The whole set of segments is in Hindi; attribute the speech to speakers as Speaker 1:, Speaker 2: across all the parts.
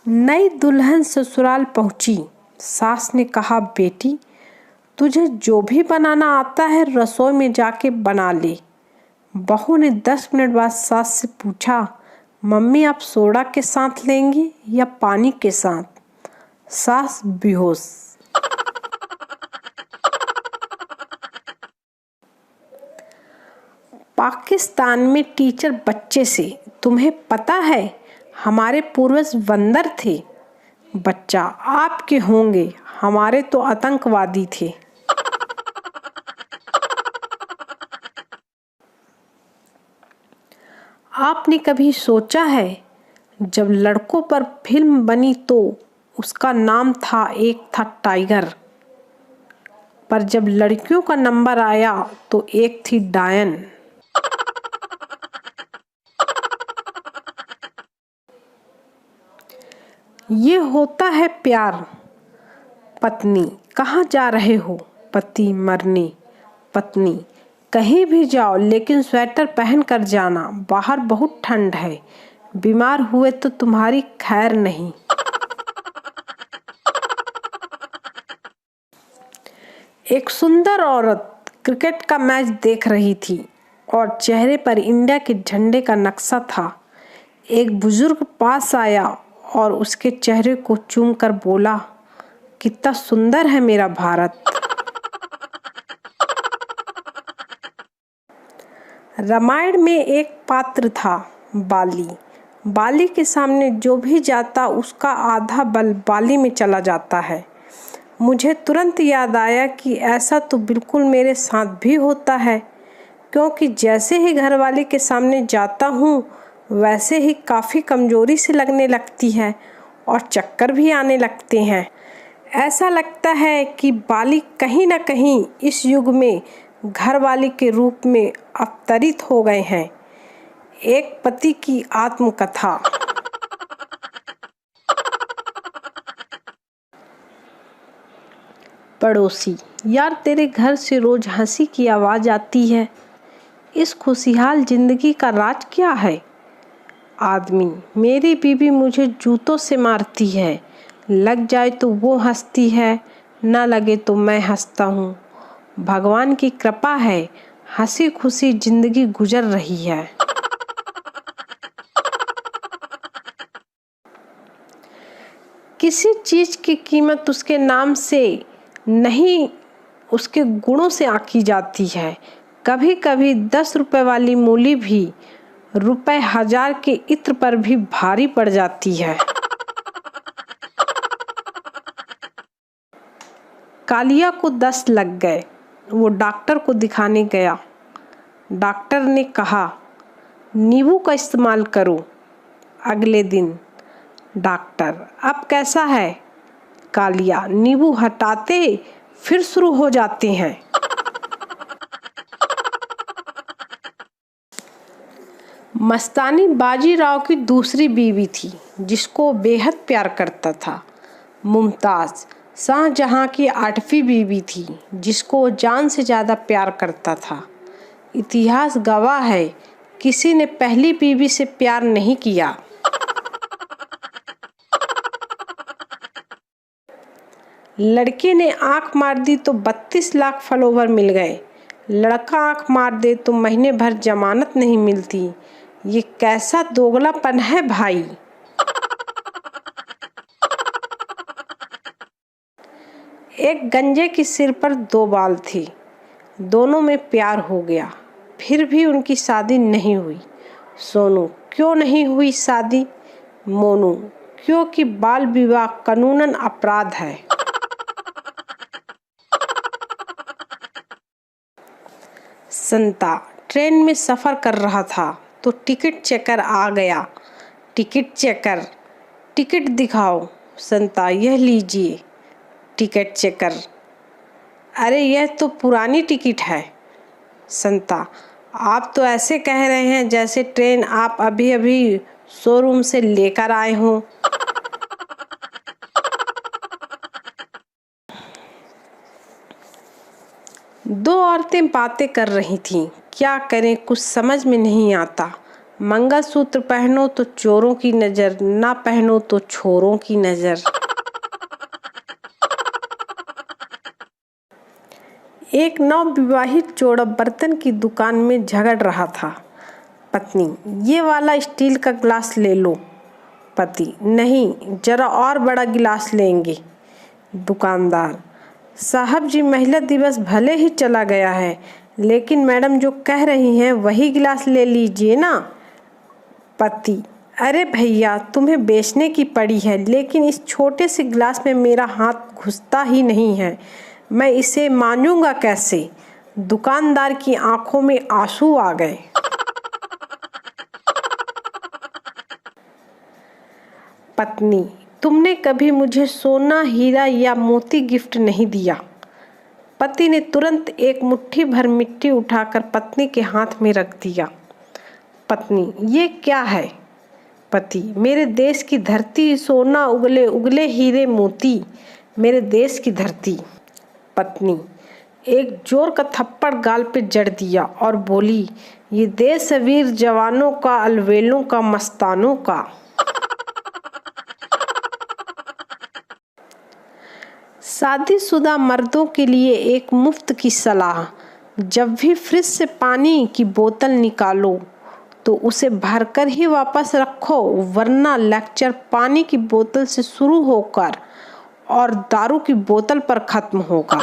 Speaker 1: नई दुल्हन ससुराल पहुंची। सास ने कहा, बेटी तुझे जो भी बनाना आता है रसोई में जाके बना ले। बहू ने 10 मिनट बाद सास से पूछा, मम्मी आप सोडा के साथ लेंगी या पानी के साथ? सास बेहोश। पाकिस्तान में टीचर बच्चे से, तुम्हें पता है हमारे पूर्वज बंदर थे? बच्चा, आपके होंगे, हमारे तो आतंकवादी थे। आपने कभी सोचा है जब लड़कों पर फिल्म बनी तो उसका नाम था, एक था टाइगर, पर जब लड़कियों का नंबर आया तो एक थी डायन। ये होता है प्यार। पत्नी, कहाँ जा रहे हो? पति मरने। पत्नी, कहीं भी जाओ लेकिन स्वेटर पहन कर जाना, बाहर बहुत ठंड है, बीमार हुए तो तुम्हारी खैर नहीं। एक सुंदर औरत क्रिकेट का मैच देख रही थी और चेहरे पर इंडिया के झंडे का नक्शा था। एक बुजुर्ग पास आया और उसके चेहरे को चूमकर बोला, कितना सुंदर है मेरा भारत। रामायण में एक पात्र था, बाली। बाली के सामने जो भी जाता उसका आधा बल बाली में चला जाता है। मुझे तुरंत याद आया कि ऐसा तो बिल्कुल मेरे साथ भी होता है, क्योंकि जैसे ही घरवाले के सामने जाता हूँ वैसे ही काफ़ी कमजोरी से लगने लगती है और चक्कर भी आने लगते हैं। ऐसा लगता है कि बाली कहीं न कहीं इस युग में घरवाली के रूप में अवतरित हो गए हैं। एक पति की आत्मकथा। पड़ोसी, यार तेरे घर से रोज हंसी की आवाज़ आती है, इस खुशहाल जिंदगी का राज क्या है? आदमी, मेरी बीवी मुझे जूतों से मारती है, लग जाए तो वो हंसती है, न लगे तो मैं हंसता हूँ। भगवान की कृपा है, हंसी खुशी जिंदगी गुजर रही है। किसी चीज की कीमत उसके नाम से नहीं, उसके गुणों से आंकी जाती है। कभी कभी 10 रुपए वाली मूली भी रुपए 1000 के इत्र पर भी भारी पड़ जाती है। कालिया को 10 लग गए, वो डॉक्टर को दिखाने गया। डॉक्टर ने कहा, नींबू का इस्तेमाल करो। अगले दिन, डॉक्टर अब कैसा है? कालिया, नींबू हटाते फिर शुरू हो जाते हैं। मस्तानी बाजीराव की दूसरी बीवी थी जिसको बेहद प्यार करता था। मुमताज शाहजहां की 8वीं बीवी थी जिसको जान से ज़्यादा प्यार करता था। इतिहास गवाह है, किसी ने पहली बीवी से प्यार नहीं किया। लड़के ने आंख मार दी तो 32 लाख फॉलोवर मिल गए। लड़का आंख मार दे तो महीने भर जमानत नहीं मिलती। ये कैसा दोगलापन है भाई। एक गंजे के सिर पर 2 बाल थे, दोनों में प्यार हो गया, फिर भी उनकी शादी नहीं हुई। सोनू, क्यों नहीं हुई शादी? मोनू, क्योंकि बाल विवाह कानूनन अपराध है। संता ट्रेन में सफ़र कर रहा था तो टिकट चेकर आ गया। टिकट चेकर, टिकट दिखाओ। संता, यह लीजिए। टिकट चेकर, अरे यह तो पुरानी टिकट है। संता, आप तो ऐसे कह रहे हैं जैसे ट्रेन आप अभी अभी शोरूम से लेकर आए हों। दो औरतें बातें कर रही थीं। क्या करें कुछ समझ में नहीं आता। मंगलसूत्र पहनो तो चोरों की नजर, ना पहनो तो छोरों की नजर। एक नवविवाहित जोड़ा बर्तन की दुकान में झगड़ रहा था। पत्नी, ये वाला स्टील का गिलास ले लो। पति, नहीं, जरा और बड़ा गिलास लेंगे। दुकानदार, साहब जी, महिला दिवस भले ही चला गया है, लेकिन मैडम जो कह रही हैं वही गिलास ले लीजिए ना। पति, अरे भैया, तुम्हें बेचने की पड़ी है, लेकिन इस छोटे से गिलास में मेरा हाथ घुसता ही नहीं है, मैं इसे मांजूंगा कैसे। दुकानदार की आंखों में आंसू आ गए। पत्नी, तुमने कभी मुझे सोना, हीरा या मोती गिफ्ट नहीं दिया। पति ने तुरंत एक मुट्ठी भर मिट्टी उठाकर पत्नी के हाथ में रख दिया। पत्नी, ये क्या है। पति, मेरे देश की धरती, सोना उगले उगले हीरे मोती, मेरे देश की धरती। पत्नी एक जोर का थप्पड़ गाल पे जड़ दिया और बोली, ये देश वीर जवानों का, अलवेलों का, मस्तानों का। शादीशुदा मर्दों के लिए एक मुफ्त की सलाह, जब भी फ्रिज से पानी की बोतल निकालो तो उसे भरकर ही वापस रखो, वरना लेक्चर पानी की बोतल से शुरू होकर और दारू की बोतल पर खत्म होगा।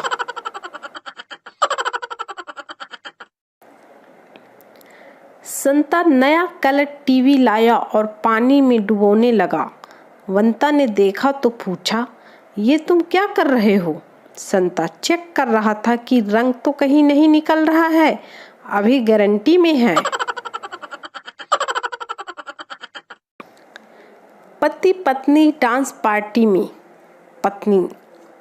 Speaker 1: संता नया कलर टीवी लाया और पानी में डुबोने लगा। वंता ने देखा तो पूछा, ये तुम क्या कर रहे हो। संता चेक कर रहा था कि रंग तो कहीं नहीं निकल रहा है, अभी गारंटी में है। पति पत्नी डांस पार्टी में। पत्नी,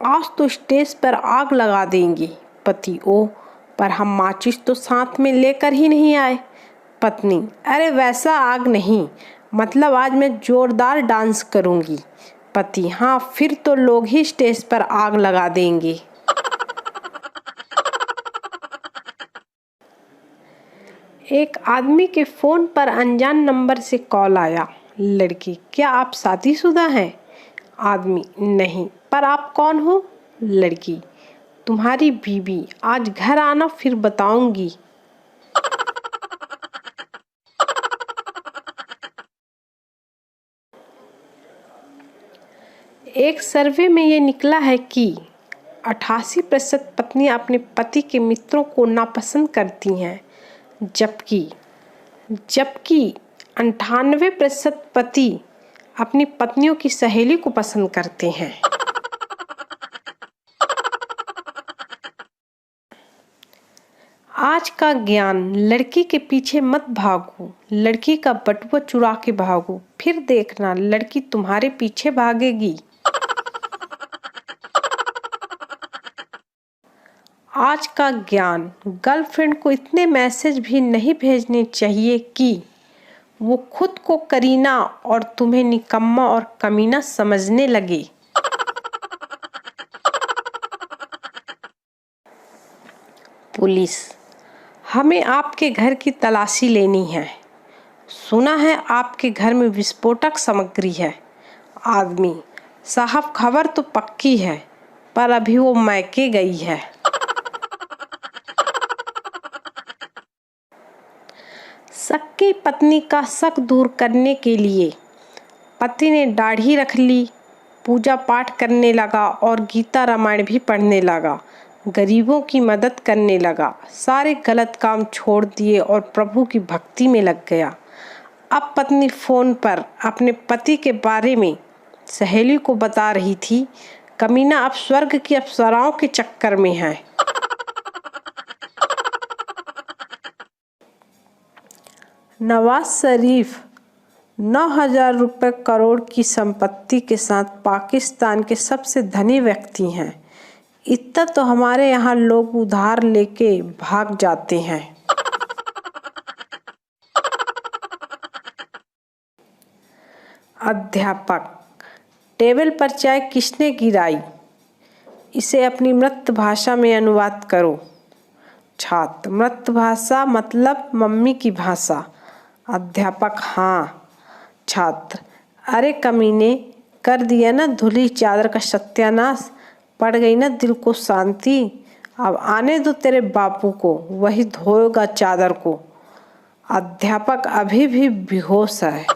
Speaker 1: आज तो स्टेज पर आग लगा देंगे। पति, ओ, पर हम माचिस तो साथ में लेकर ही नहीं आए। पत्नी, अरे वैसा आग नहीं, मतलब आज मैं जोरदार डांस करूंगी। पति, हाँ, फिर तो लोग ही स्टेज पर आग लगा देंगे। एक आदमी के फोन पर अनजान नंबर से कॉल आया। लड़की, क्या आप शादीशुदा हैं। आदमी, नहीं, पर आप कौन हो। लड़की, तुम्हारी बीवी, आज घर आना फिर बताऊंगी। एक सर्वे में ये निकला है कि 88% पत्नियां अपने पति के मित्रों को नापसंद करती हैं, जबकि 98% पति अपनी पत्नियों की सहेली को पसंद करते हैं। आज का ज्ञान, लड़की के पीछे मत भागो, लड़की का बटुआ चुरा के भागो, फिर देखना लड़की तुम्हारे पीछे भागेगी। आज का ज्ञान, गर्लफ्रेंड को इतने मैसेज भी नहीं भेजने चाहिए कि वो खुद को करीना और तुम्हें निकम्मा और कमीना समझने लगे। पुलिस, हमें आपके घर की तलाशी लेनी है, सुना है आपके घर में विस्फोटक सामग्री है। आदमी, साहब, खबर तो पक्की है, पर अभी वो मैके गई है। शक की पत्नी का शक दूर करने के लिए पति ने दाढ़ी रख ली, पूजा पाठ करने लगा और गीता रामायण भी पढ़ने लगा, गरीबों की मदद करने लगा, सारे गलत काम छोड़ दिए और प्रभु की भक्ति में लग गया। अब पत्नी फोन पर अपने पति के बारे में सहेली को बता रही थी, कमीना अब स्वर्ग की अप्सराओं के चक्कर में है। नवाज शरीफ 9,000 रुपये करोड़ की संपत्ति के साथ पाकिस्तान के सबसे धनी व्यक्ति हैं। इतना तो हमारे यहाँ लोग उधार लेके भाग जाते हैं। अध्यापक, टेबल पर चाय किसने गिराई, इसे अपनी मातृभाषा में अनुवाद करो। छात्र, मातृभाषा मतलब मम्मी की भाषा। अध्यापक हाँ। छात्र अरे कमीने, कर दिया ना धुली चादर का सत्यानाश, पड़ गई ना दिल को शांति। अब आने दो तेरे बापू को, वही धोएगा चादर को। अध्यापक अभी भी बेहोश है।